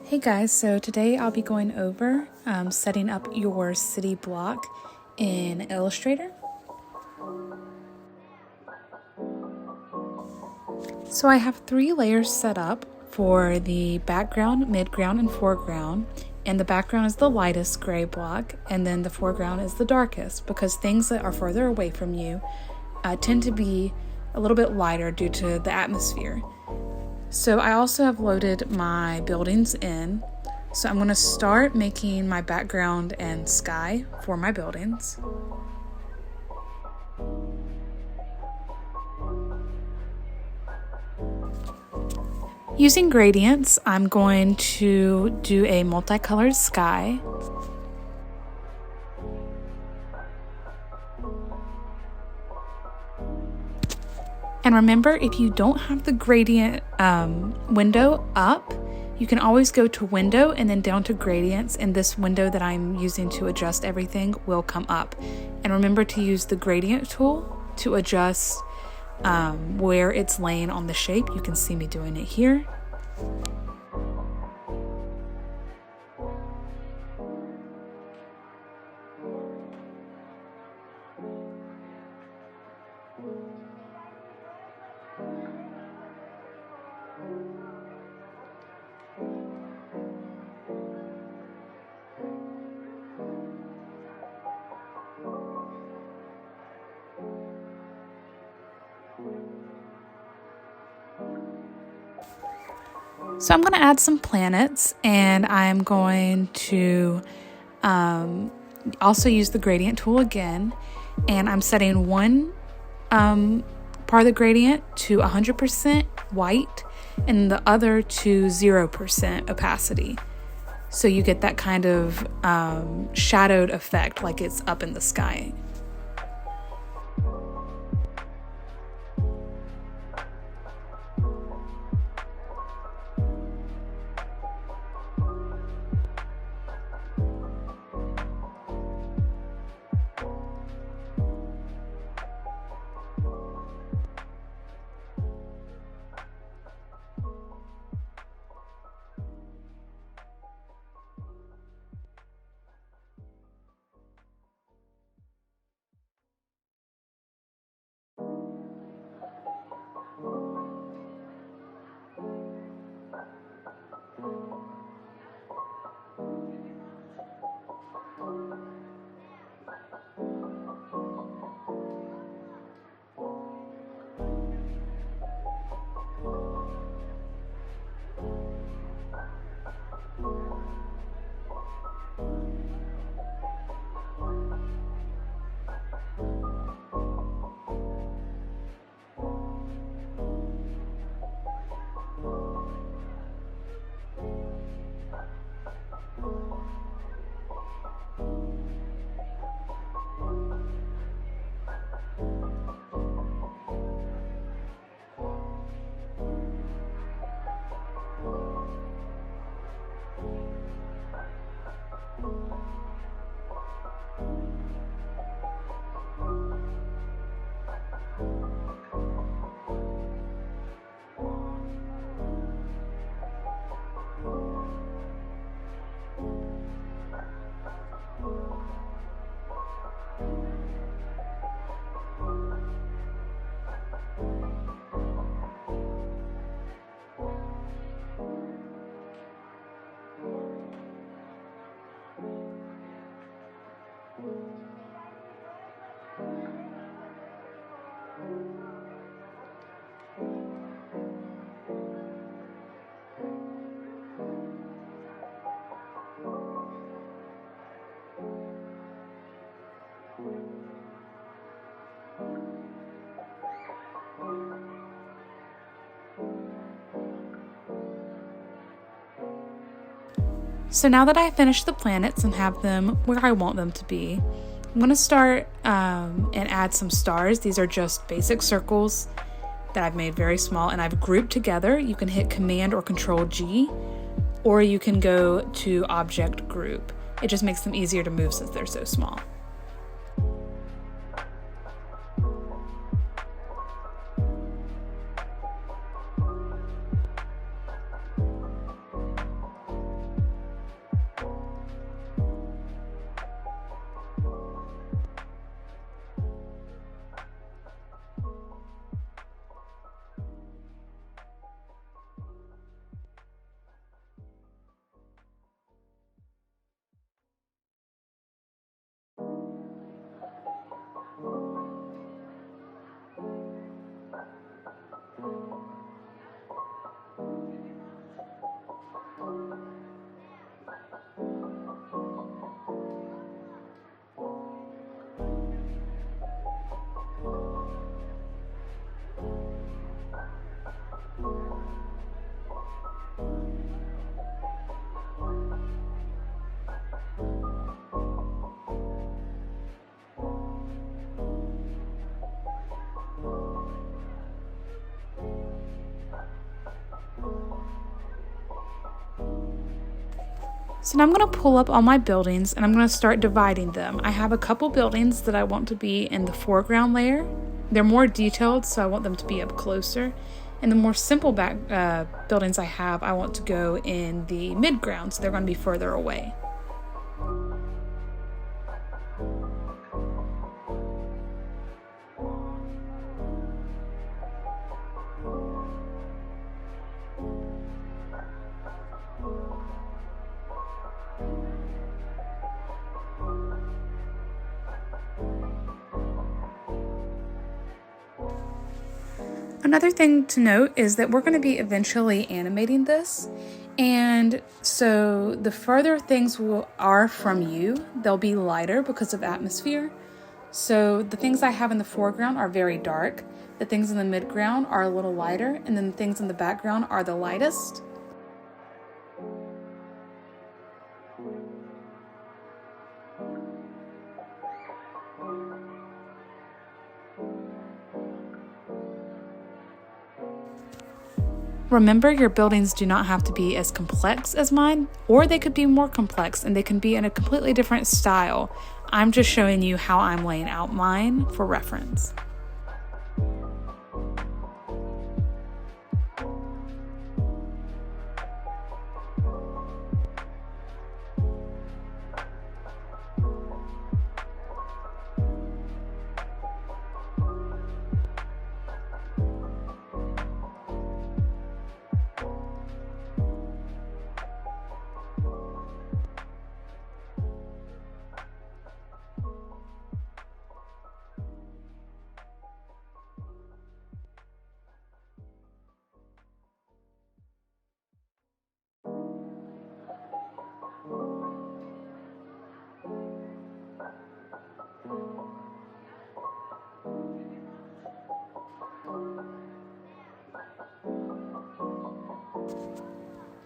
Hey guys, so today I'll be going over setting up your city block in Illustrator. So I have 3 layers set up for the background, midground, and foreground. And the background is the lightest gray block, and then the foreground is the darkest, because things that are further away from you tend to be a little bit lighter due to the atmosphere. So I also have loaded my buildings in. So I'm going to start making my background and sky for my buildings. Using gradients, I'm going to do a multicolored sky. And remember, if you don't have the gradient window up, you can always go to window and then down to gradients, and this window that I'm using to adjust everything will come up. And remember to use the gradient tool to adjust where it's laying on the shape. You can see me doing it here. So I'm going to add some planets, and I'm going to also use the gradient tool again, and I'm setting one part of the gradient to 100% white and the other to 0% opacity. So you get that kind of shadowed effect, like it's up in the sky. So now that I finished the planets and have them where I want them to be, I'm going to start and add some stars. These are just basic circles that I've made very small and I've grouped together. You can hit Command or Control G, or you can go to Object Group. It just makes them easier to move since they're so small. So now I'm going to pull up all my buildings and I'm going to start dividing them. I have a couple buildings that I want to be in the foreground layer. They're more detailed, so I want them to be up closer. And the more simple buildings I want to go in the midground, so they're going to be further away. Another thing to note is that we're going to be eventually animating this, and so the further things are from you, they'll be lighter because of atmosphere. So the things I have in the foreground are very dark, the things in the midground are a little lighter, and then the things in the background are the lightest. Remember, your buildings do not have to be as complex as mine, or they could be more complex and they can be in a completely different style. I'm just showing you how I'm laying out mine for reference.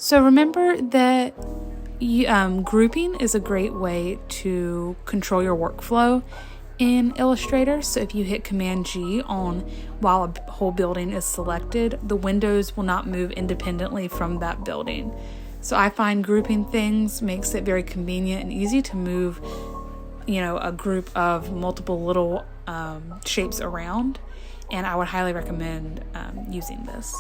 So remember that grouping is a great way to control your workflow in Illustrator. So if you hit Command G while a whole building is selected, the windows will not move independently from that building. So I find grouping things makes it very convenient and easy to move, a group of multiple little shapes around, and I would highly recommend using this.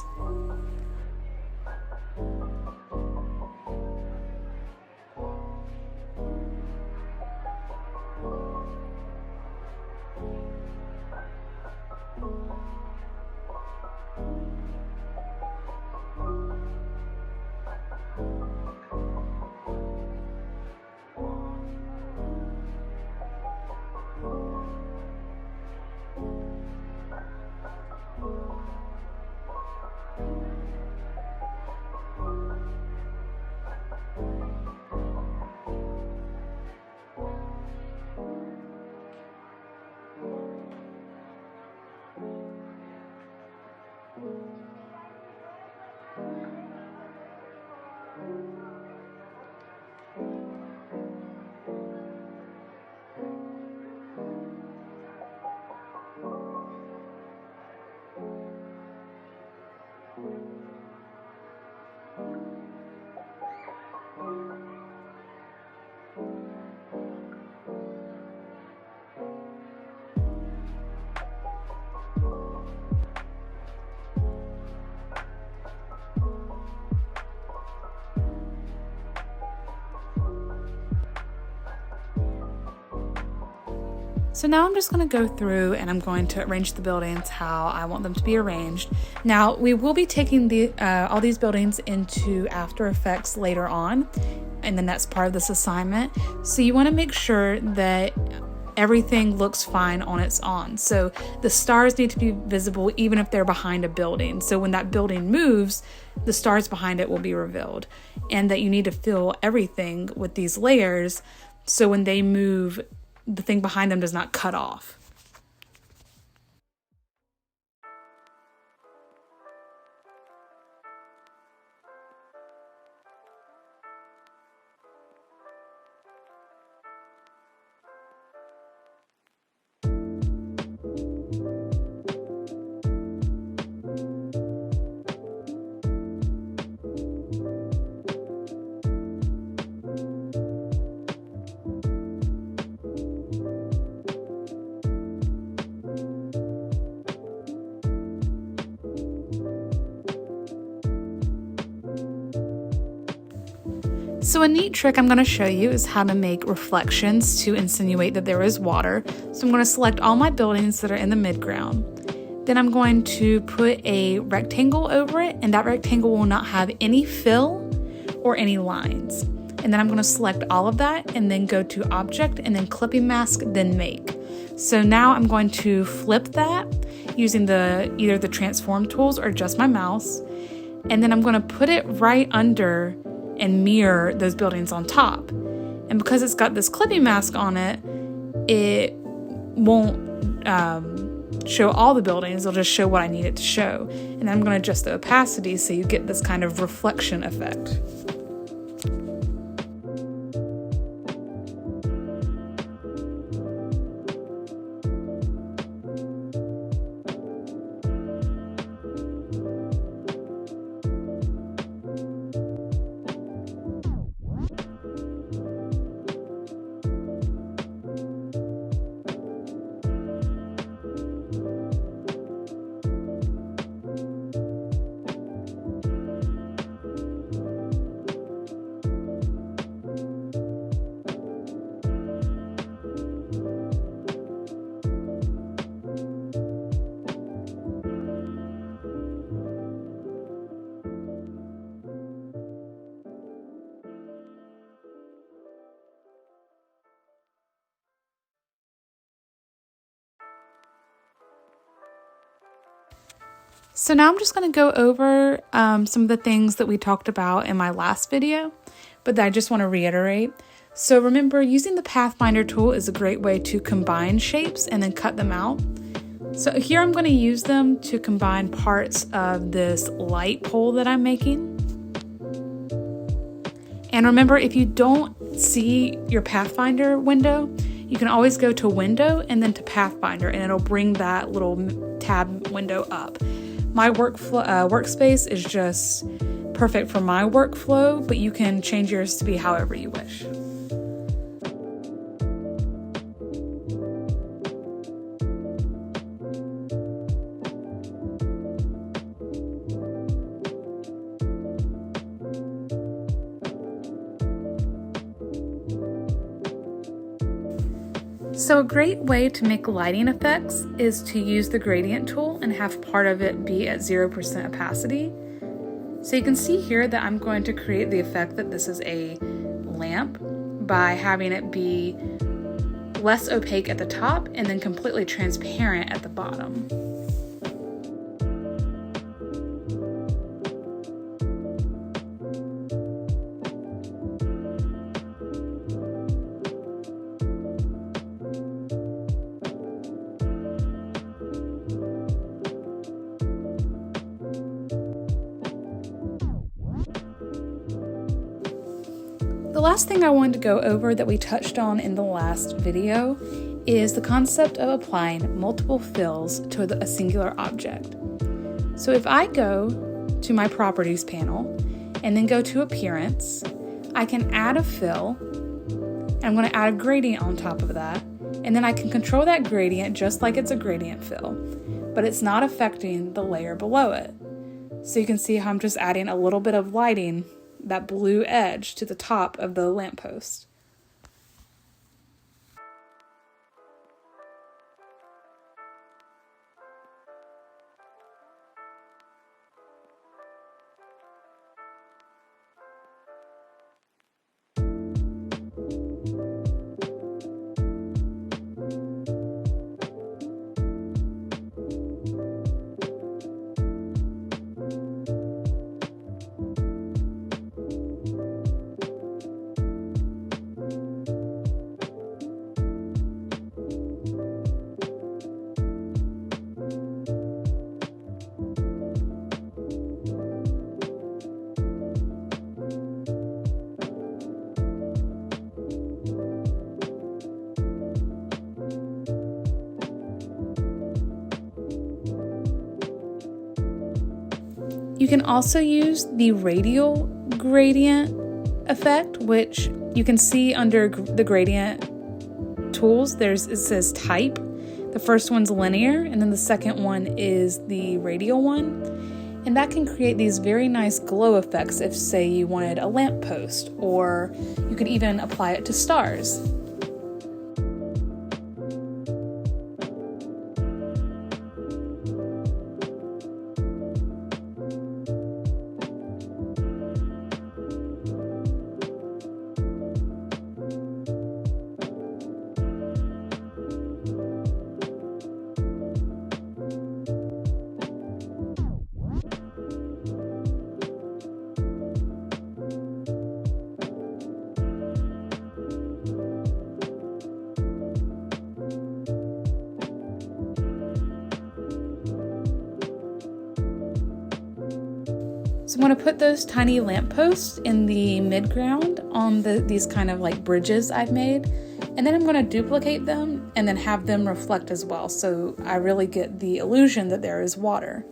So now I'm just going to go through and I'm going to arrange the buildings how I want them to be arranged. Now we will be taking all these buildings into After Effects later on, and then that's part of this assignment. So you want to make sure that everything looks fine on its own. So the stars need to be visible even if they're behind a building. So when that building moves, the stars behind it will be revealed. And that you need to fill everything with these layers so when they move, the thing behind them does not cut off. So a neat trick I'm going to show you is how to make reflections to insinuate that there is water. So I'm going to select all my buildings that are in the midground. Then I'm going to put a rectangle over it, and that rectangle will not have any fill or any lines. And then I'm going to select all of that and then go to Object and then Clipping Mask, then Make. So now I'm going to flip that using either the transform tools or just my mouse. And then I'm going to put it right under and mirror those buildings on top. And because it's got this clipping mask on it, it won't show all the buildings, it'll just show what I need it to show. And then I'm going to adjust the opacity so you get this kind of reflection effect. So now I'm just going to go over some of the things that we talked about in my last video, but that I just want to reiterate. So remember, using the Pathfinder tool is a great way to combine shapes and then cut them out. So here I'm going to use them to combine parts of this light pole that I'm making. And remember, if you don't see your Pathfinder window, you can always go to Window and then to Pathfinder, and it'll bring that little tab window up. My workspace is just perfect for my workflow, but you can change yours to be however you wish. So a great way to make lighting effects is to use the gradient tool and have part of it be at 0% opacity. So you can see here that I'm going to create the effect that this is a lamp by having it be less opaque at the top and then completely transparent at the bottom. The last thing I wanted to go over that we touched on in the last video is the concept of applying multiple fills to a singular object. So if I go to my Properties panel and then go to Appearance, I can add a fill. I'm going to add a gradient on top of that, and then I can control that gradient just like it's a gradient fill, but it's not affecting the layer below it. So you can see how I'm just adding a little bit of lighting, that blue edge, to the top of the lamppost. You can also use the radial gradient effect, which you can see under the gradient tools. It says type. The first one's linear, and then the second one is the radial one. And that can create these very nice glow effects if, say, you wanted a lamppost, or you could even apply it to stars. So I'm going to put those tiny lampposts in the midground on these kind of like bridges I've made. And then I'm going to duplicate them and then have them reflect as well. So I really get the illusion that there is water.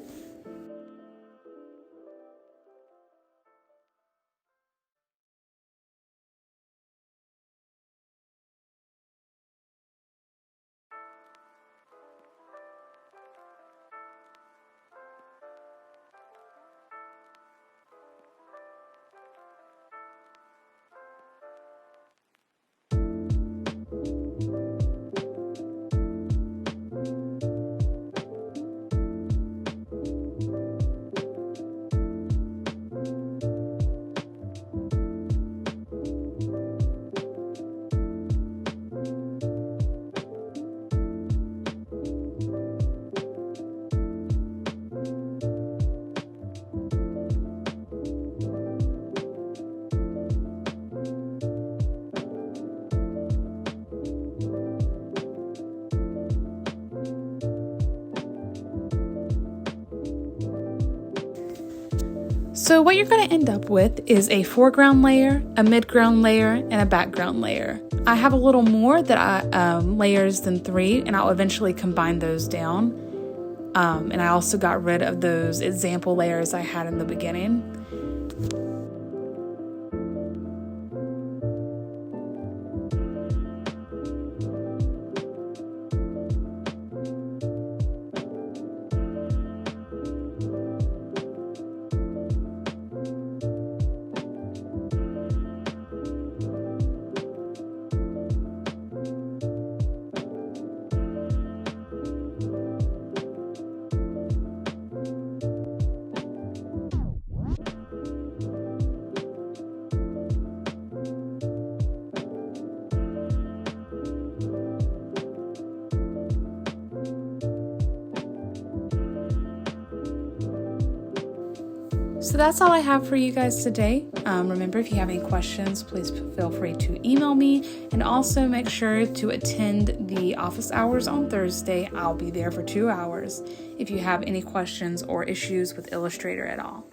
So what you're going to end up with is a foreground layer, a midground layer, and a background layer. I have a little more layers than 3, and I'll eventually combine those down. And I also got rid of those example layers I had in the beginning. So that's all I have for you guys today. Remember, if you have any questions, please feel free to email me, and also make sure to attend the office hours on Thursday. I'll be there for 2 hours if you have any questions or issues with Illustrator at all.